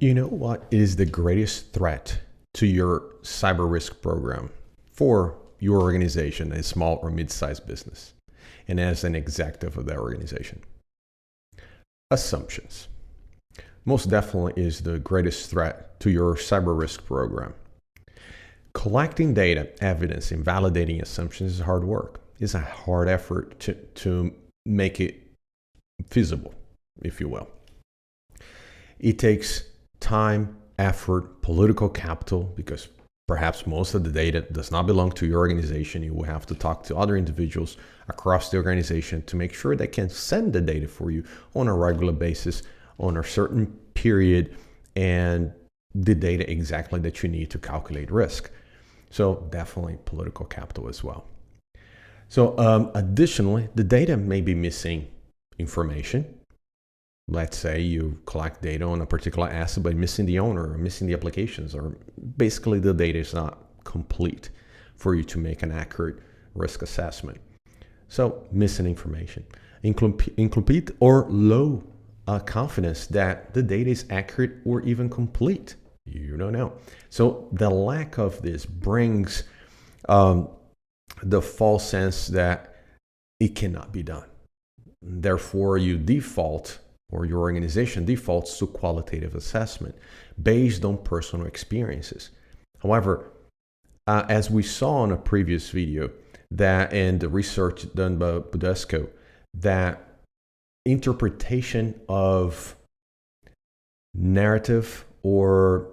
You know what is the greatest threat to your cyber risk program for your organization, a small or mid-sized business, and as an executive of that organization? Assumptions. Most definitely is the greatest threat to your cyber risk program. Collecting data, evidence, and validating assumptions is hard work. It's a hard effort to make it feasible, if you will. It takes time, effort, political capital, because perhaps most of the data does not belong to your organization. You will have to talk to other individuals across the organization to make sure they can send the data for you on a regular basis, on a certain period, and the data exactly that you need to calculate risk. So definitely political capital as well. So additionally, the data may be missing information. Let's say you collect data on a particular asset, but missing the owner or missing the applications, or basically the data is not complete for you to make an accurate risk assessment. So missing information, incomplete or low confidence that the data is accurate or even complete. You don't know. So the lack of this brings the false sense that it cannot be done. Therefore, you default, or your organization defaults to qualitative assessment based on personal experiences. However, as we saw in a previous video, that and the research done by Budescu, that interpretation of narrative or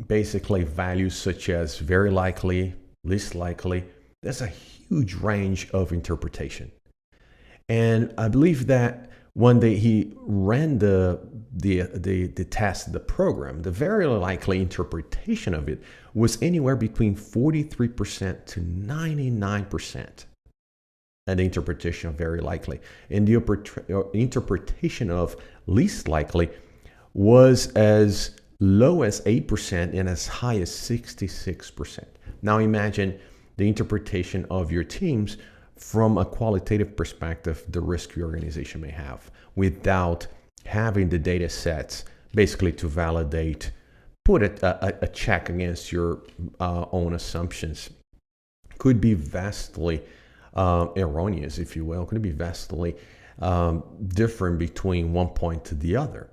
basically values such as very likely, least likely, there's a huge range of interpretation. And I believe that one day he ran the test, the program, the very likely interpretation of it was anywhere between 43% to 99%. And the interpretation of very likely. And the interpretation of least likely was as low as 8% and as high as 66%. Now imagine the interpretation of your teams from a qualitative perspective, the risk your organization may have, without having the data sets basically to validate, put a check against your own assumptions. Could be vastly erroneous, if you will, could be vastly different between one point to the other.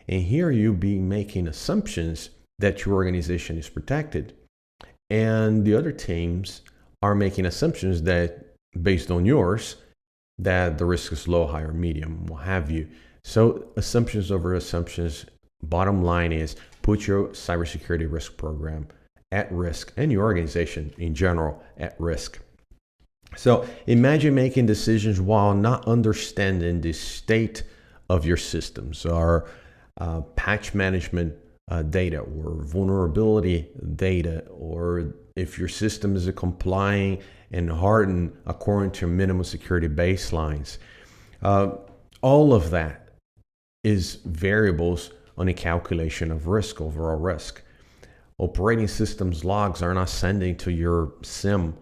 And here you be making assumptions that your organization is protected, and the other teams are making assumptions that based on yours, that the risk is low, high, or medium, what have you. So assumptions over assumptions, bottom line is put your cybersecurity risk program at risk and your organization in general at risk. So imagine making decisions while not understanding the state of your systems or patch management data or vulnerability data, or if your system is complying and hardened according to minimum security baselines. All of that is variables on a calculation of risk, overall risk. Operating systems logs are not sending to your SIM,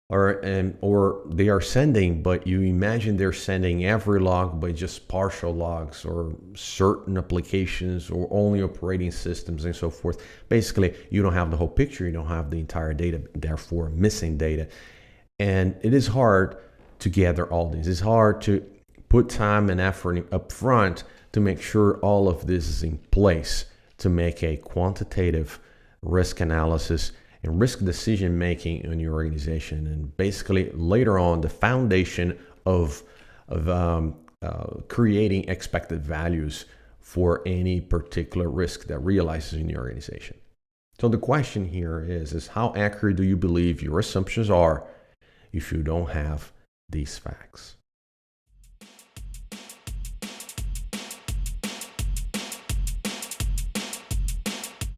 or they are sending, but you imagine they're sending every log, but just partial logs, or certain applications, or only operating systems, and so forth. Basically, you don't have the whole picture, you don't have the entire data, therefore missing data. And it is hard to gather all this. It's hard to put time and effort up front to make sure all of this is in place to make a quantitative risk analysis and risk decision making in your organization, and basically later on the foundation of creating expected values for any particular risk that realizes in your organization. So the question here is how accurate do you believe your assumptions are if you don't have these facts?